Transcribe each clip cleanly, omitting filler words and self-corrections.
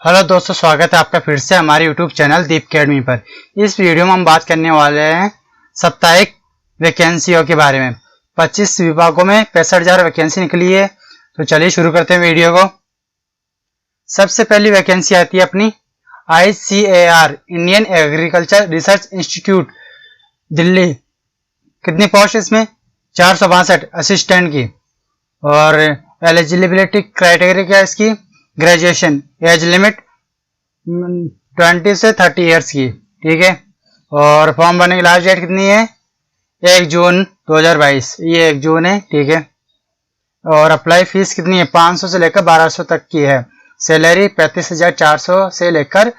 Hello दोस्तों, स्वागत है आपका फिर से हमारे यूट्यूब चैनल दीप अकेडमी पर। इस वीडियो में हम बात करने वाले हैं साप्ताहिक वैकेंसियों के बारे में। 25 विभागों में 65,000 वैकेंसी निकली है। तो चलिए शुरू करते हैं वीडियो को। सबसे पहली वैकेंसी आती है अपनी ICAR Indian agriculture research institute Delhi. कितनी पोस्ट इसमें? 462 असिस्टेंट की। और एलिजिबिलिटी क्राइटेरिया क्या है इसकी? ग्रेजुएशन, एज लिमिट 20 से 30 ईयर्स की, ठीक है। और फॉर्म भरने की लास्ट डेट कितनी है? 1 जून 2022, ये 1 जून है, ठीक है। और अप्लाई फीस कितनी है? 500 से लेकर 1200 तक की है। सैलरी 35,400 से लेकर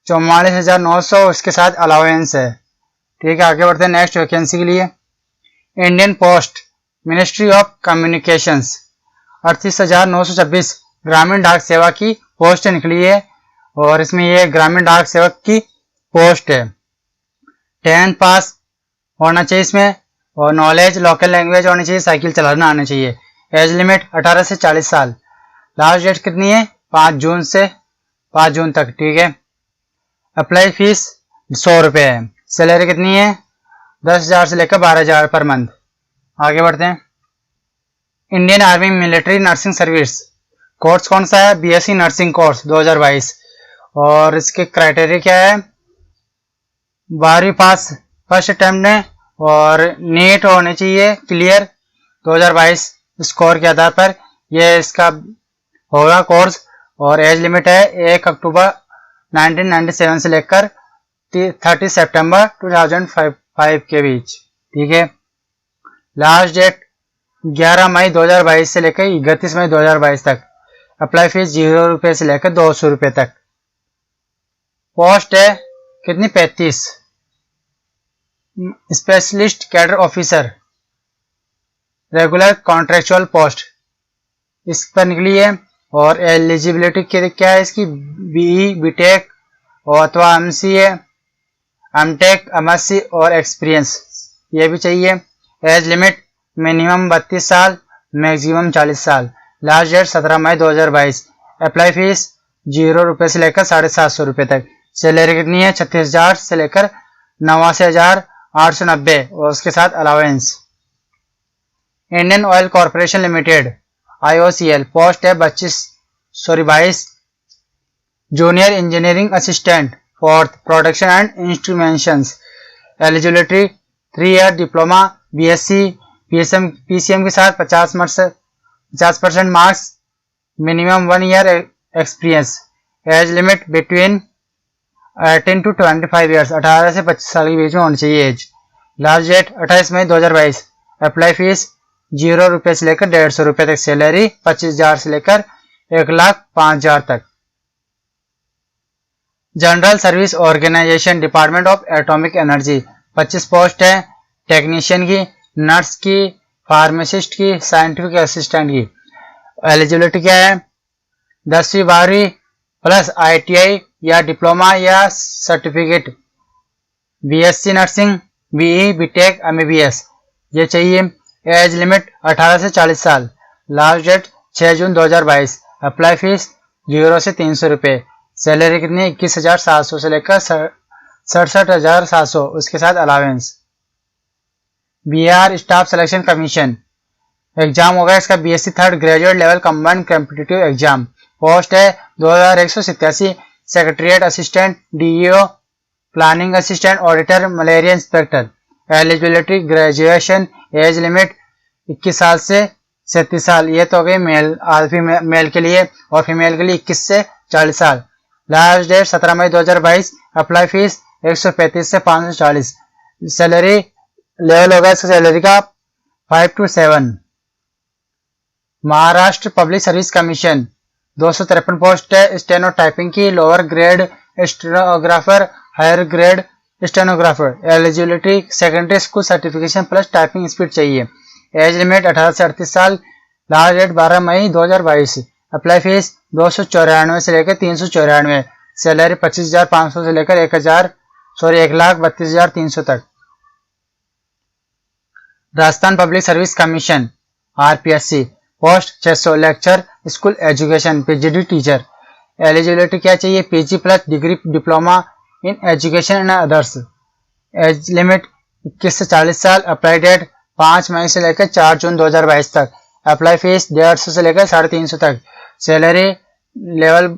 44,900, उसके साथ अलाउंस है, ठीक है। आगे बढ़ते हैं नेक्स्ट वैकेंसी के लिए। Indian post ministry of communications 38,926 ग्रामीण डाक सेवा की पोस्ट निकली है। और इसमें ये ग्रामीण डाक सेवक की पोस्ट है। 10 पास होना चाहिए इसमें, और नॉलेज लोकल लैंग्वेज होनी चाहिए, साइकिल चलाना आना चाहिए। एज लिमिट 18 से 40 साल। लास्ट डेट कितनी है? 5 जून से 5 जून तक, ठीक है। अप्लाई फीस 100 रुपये है। सैलरी कितनी है? 10,000 से लेकर 12,000 पर मंथ। आगे बढ़ते हैं। Indian army military nursing service course कौन सा है? BSc nursing course 2022। और इसके क्राइटेरिया क्या है? 12वीं पास फर्स्ट अटेम्प्ट है, और नीट होने चाहिए क्लियर 2022 स्कोर के आधार पर यह इसका होगा कोर्स। और एज लिमिट है 1 अक्टूबर 1997 से लेकर 30 सितंबर 2005 के बीच, ठीक है। लास्ट डेट 11 मई 2022 से लेकर 31 मई 2022 तक। अप्लाई फीस 0 रुपये से लेकर 200 रुपये तक। पोस्ट है कितनी? 35। Specialist cadre officer regular contractual post इस पर निकली है। और एलिजिबिलिटी क्या है इसकी? BE BTech और अथवा MCA MTech MSc और एक्सपीरियंस ये भी चाहिए। एज लिमिट मिनिमम 32 साल, मैक्सिमम 40 साल। लास्ट डेट 17 मई 2022। अप्लाई फीस 0 रुपये से लेकर 750 रुपये तक। सैलरी कितनी है? 36,000 से लेकर 89,890 और उसके साथ allowance. Indian oil corporation limited IOCL post है 22 junior engineering assistant for production and instrumentations. Eligibility 3 year diploma BSc PCM के साथ 50% marks, minimum 1 year experience. Age limit between 18 to 25 years, 18 से 25 साल के बीच में होनी चाहिए एज। लास्ट डेट 28 मई 2022। अप्लाई फीस 0 रुपये से लेकर 150 रुपये तक। सैलरी 25,000 से लेकर 1,05,000 तक। General service organisation department of atomic energy 25 post है। टेक्नीशियन की, नर्स की, फार्मासिस्ट की, साइंटिफिक असिस्टेंट की। एलिजिबिलिटी क्या है? 10वीं 12वीं प्लस ITI या डिप्लोमा या certificate. BSc nursing, BE BTech MBBS ये चाहिए। एज लिमिट 18 से 40 साल। लास्ट डेट 6 जून 2022। अप्लाई फीस 0 से 300 रुपये। सैलरी कितनी है? 21,700 से लेकर 67,700 उसके साथ allowance. Bihar staff selection commission exam होगा इसका BSc 3rd graduate level combined competitive exam. Post है 2187। Secretariat assistant, DEO, planning assistant, auditor, malaria inspector. Eligibility graduation. Age limit 21 साल से 37 साल। ये तो हो गई मेल के लिए, और फीमेल के लिए 21 से 40 साल। लास्ट डेट 17 मई 2022। अप्लाई फीस 135 से 540। सैलरी लेवल होगा इसका सैलरी का 5 to 7। Maharashtra public service commission 253 post है। स्टेनो टाइपिंग की, lower grade stenographer, higher grade stenographer. Eligibility secondary school certification plus typing speed चाहिए। एज लिमिट 18 से 38 साल। लास्ट डेट 12 मई 2022। अप्लाई फीस 294 से लेकर 394। सैलरी 25,500 से लेकर 1,32,300 तक। Rajasthan public service commission RPSC post 600 lecture school education PGD teacher. Eligibility क्या चाहिए, PG plus degree diploma in education and others. Age limit 21 से 40 साल। अप्लाई डेट 5 मई से लेकर 4 जून 2022 तक। अप्लाई फीस 150 से लेकर 350 तक। Salary level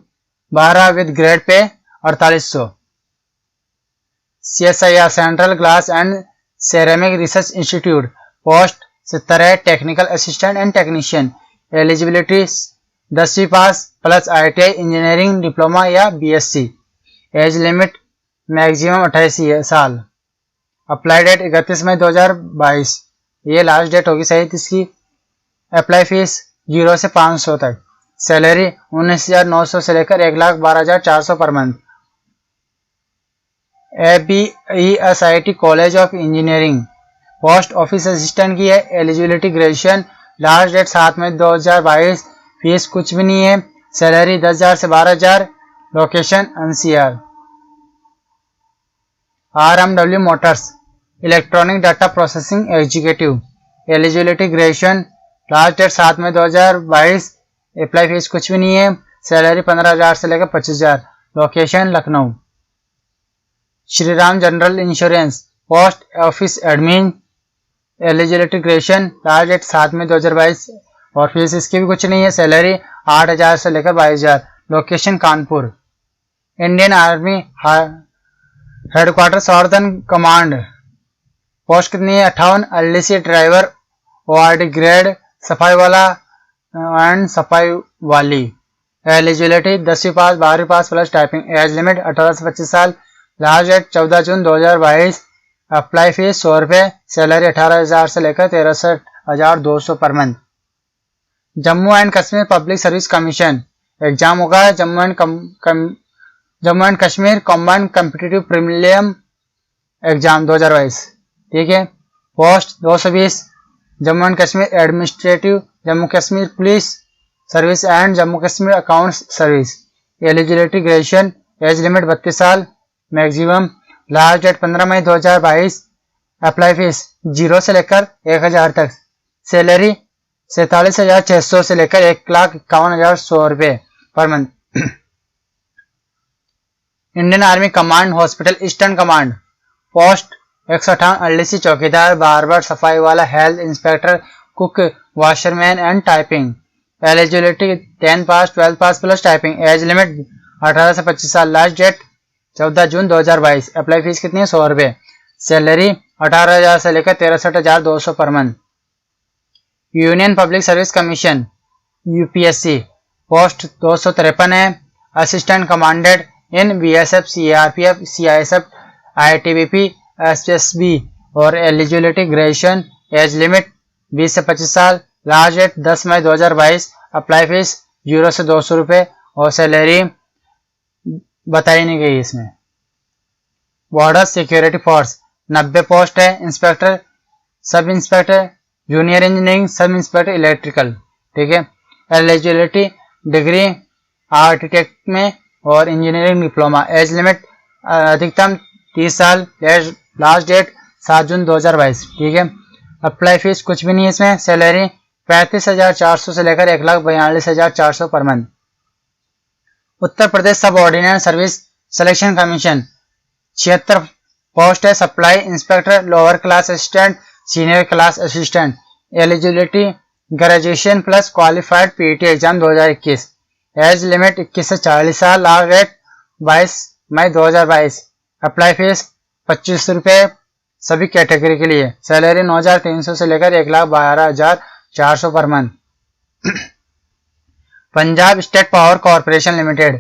12 with grade pay 4800। CSIR central glass and ceramic research institute, post 70 है, technical assistant and technician. Eligibility 10वीं pass plus ITI engineering diploma या BSc। एज लिमिट मैक्सिमम 28 साल। अप्लाई डेट 31 मई 2022, ये last date होगी सही इसकी। Apply fee 0 से 500 तक। सैलरी 19,900 से लेकर 1,12,400 पर month. ABESIT college of engineering, post office assistant की है। एलिजिबिलिटी ग्रेजुएशन, लास्ट डेट 7 मई 2022। फीस कुछ भी नहीं है। सैलरी 10,000 से 12,000। Location NCR। RMW motors, electronic data processing executive. Eligibility graduation, last date 7 मई 2022। अप्लाई फीस कुछ भी नहीं है। सैलरी 15,000 से लेकर 25,000। Location Lucknow. Shriram general insurance, post office admin. Eligibility graduation, last date 7 मई 2022 और फीस इसकी भी कुछ नहीं है। सैलरी 8,000 से लेकर 22,000। Location Kanpur. Indian army headquarter southern command, post कितनी है 58। LDC ड्राइवर, ORD ग्रेड, सफाई वाला एंड सफाई वाली। एलिजिबिलिटी 10वीं पास 12वीं pass plus typing. Age limit 18 से 25 साल। लास्ट डेट 14 जून 2022। अप्लाई फीस 100 रुपये। सैलरी 18,000 से लेकर 63,200 पर month. Jammu and Kashmir public service commission, exam होगा Jammu and Kashmir combined competitive premium exam 2022, ठीक है। Post 220। Jammu and Kashmir administrative, Jammu Kashmir police service and Jammu Kashmir accounts service. Eligibility graduation. Age limit 32 साल मैक्सिमम। लास्ट डेट 15 मई 2022। Apply fee 0 से लेकर 1,000 तक। सैलरी 47,600 से लेकर 1,51,100 रुपये per month. Indian army command hospital eastern command, post 158। LDC चौकीदार, बार्बर, सफाई वाला, health inspector, cook, washerman and typing. Eligibility 10 pass 12 pass plus typing. Age limit 18 से 25 साल। लास्ट डेट 14 जून 2022। अप्लाई फीस कितनी है 100 रुपये। सैलरी 18,000 से लेकर 63,200 पर month. Union public service commission UPSC, post 253 है। असिस्टेंट कमांडेंट इन BSF, CRPF, CISF, ITBP, SSB और एलिजिबिलिटी ग्रेजुएशन। एज लिमिट 20 से 25 साल। लास्ट डेट 10 मई 2022। अप्लाई फीस 0 से 200 रुपये और सैलरी बताई नहीं गई इसमें। बॉर्डर सिक्योरिटी फोर्स 90 पोस्ट है। Inspector, sub inspector, junior engineering, sub inspector electrical, ठीक है। एलिजिबिलिटी डिग्री आर्किटेक्ट में और इंजीनियरिंग डिप्लोमा। एज लिमिट अधिकतम 30 साल। लास्ट डेट 7 जून 2022, ठीक है। अप्लाई फीस कुछ भी नहीं है इसमें। सैलरी 35,400 से लेकर 1,42,400 पर month. Uttar Pradesh subordinate service selection commission 76 post है। Supply inspector, lower class assistant, senior class assistant. Eligibility graduation plus qualified PET exam 2021। Age limit 21 से 40 साल। लास्ट डेट 22 मई 2022। अप्लाई फीस 25 रुपये सभी कैटेगरी के लिए। सैलरी 9,300 से लेकर 1,12,400 पर month. Punjab state power corporation limited,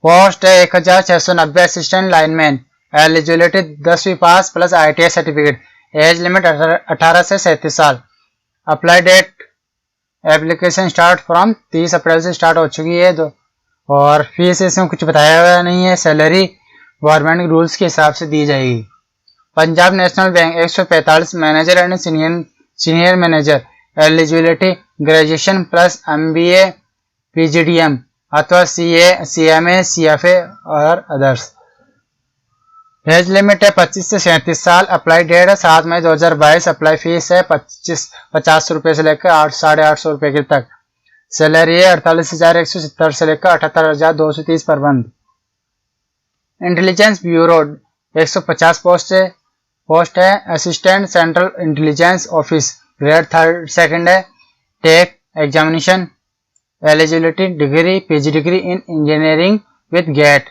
post है 1,690 असिस्टेंट लाइनमैन। एलिजिबिलिटी 10वीं pass plus ITI certificate. Age limit 18 से 37 साल। Apply date application start from 30 अप्रैल से स्टार्ट हो चुकी है और फीस इसमें कुछ बताया हुआ नहीं है। सैलरी गवर्नमेंट रूल्स के हिसाब से दी जाएगी। Punjab national bank 145 manager and senior manager. Eligibility graduation plus MBA PGDM अथवा CA CMA CFA और अदर्स। एज लिमिट है 25 से 37 साल। अप्लाई डेट है 7 मई 2022। अप्लाई फीस है 50 रुपये से लेकर 800 से 850 रुपये तक। सैलरी है 48,170 से लेकर 78,230 पर मंथ। इंटेलिजेंस ब्यूरो 150 पोस्ट है। Assistant central intelligence office grade 2nd है। Tech examination. Eligibility degree PG degree in engineering with GATE.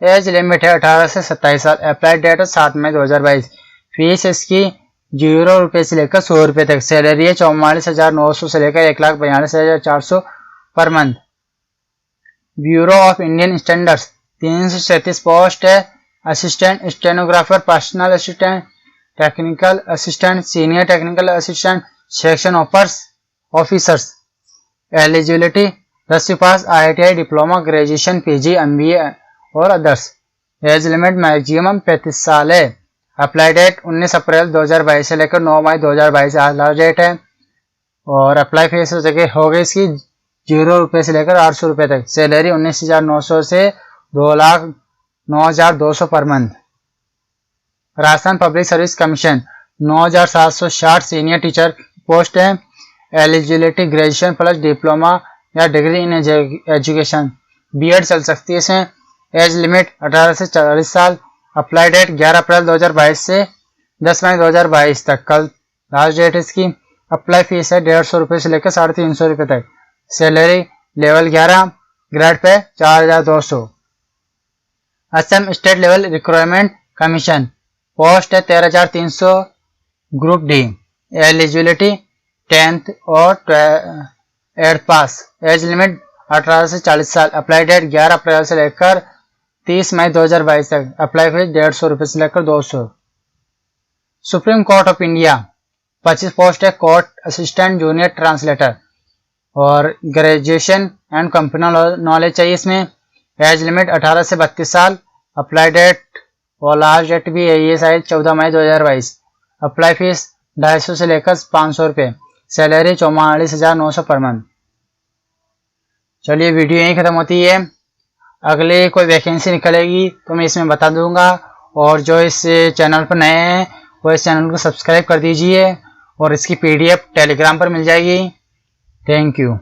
Age limit है 18 से 27 साल। अप्लाई डेट है 7 मई 2022। फीस इसकी 0 रुपये से लेकर 100 रुपये तक। सैलरी है 44,900 से लेकर 1,42,400 पर month. Bureau of Indian standards 337 post है। Assistant stenographer, personal assistant, technical assistant, senior technical assistant, section officers. Eligibility 10वीं pass, IITI diploma, graduation, PG, MBA और अदर्स। एज लिमिट मैक्सिमम 35 साल है। अप्लाई डेट 19 अप्रैल 2022 से लेकर 9 मई 2022 लास्ट डेट है। और अप्लाई फीस हो गई इसकी 0 रुपये से लेकर 800 रुपये तक। सैलरी 19,900 से 2,09,200 per month. Rajasthan public service commission 9,760 senior teacher post है। एलिजिबिलिटी ग्रेजुएशन प्लस डिप्लोमा या डिग्री इन एजुकेशन, BEd चल सकती है इसमें। एज लिमिट 18 से 40 साल। अप्लाई डेट 11 अप्रैल 2022 से 10 मई 2022 तक कल लास्ट डेट इसकी। अप्लाई फीस है 150 रुपये से लेकर 350 रुपये तक। Salary level 11 grade pay 4,200। Assam state level requirement commission post है 13,300 ग्रुप डी। एलिजिबिलिटी 10th और 8th पास। एज लिमिट 18 से 40 साल। अप्लाई डेट 11 अप्रैल से लेकर 30 मई 2022 तक। अप्लाई फीस 150 रुपये से लेकर 200। Supreme court of India 25 post है। कोर्ट असिस्टेंट जूनियर ट्रांसलेटर और ग्रेजुएशन एंड कंप्यूटर नॉलेज चाहिए इसमें। एज लिमिट 18 से 32 साल। अप्लाई डेट और लास्ट डेट भी है ये शायद 14 मई 2022। अप्लाई फीस 250 से लेकर 500 रुपये। Salary 44,900 per month. चलिए वीडियो यहीं खत्म होती है। अगले कोई वैकेंसी निकलेगी तो मैं इसमें बता दूंगा। और जो इस चैनल पर नए हैं वो इस चैनल को सब्सक्राइब कर दीजिए और इसकी PDF टेलीग्राम पर मिल जाएगी। Thank you.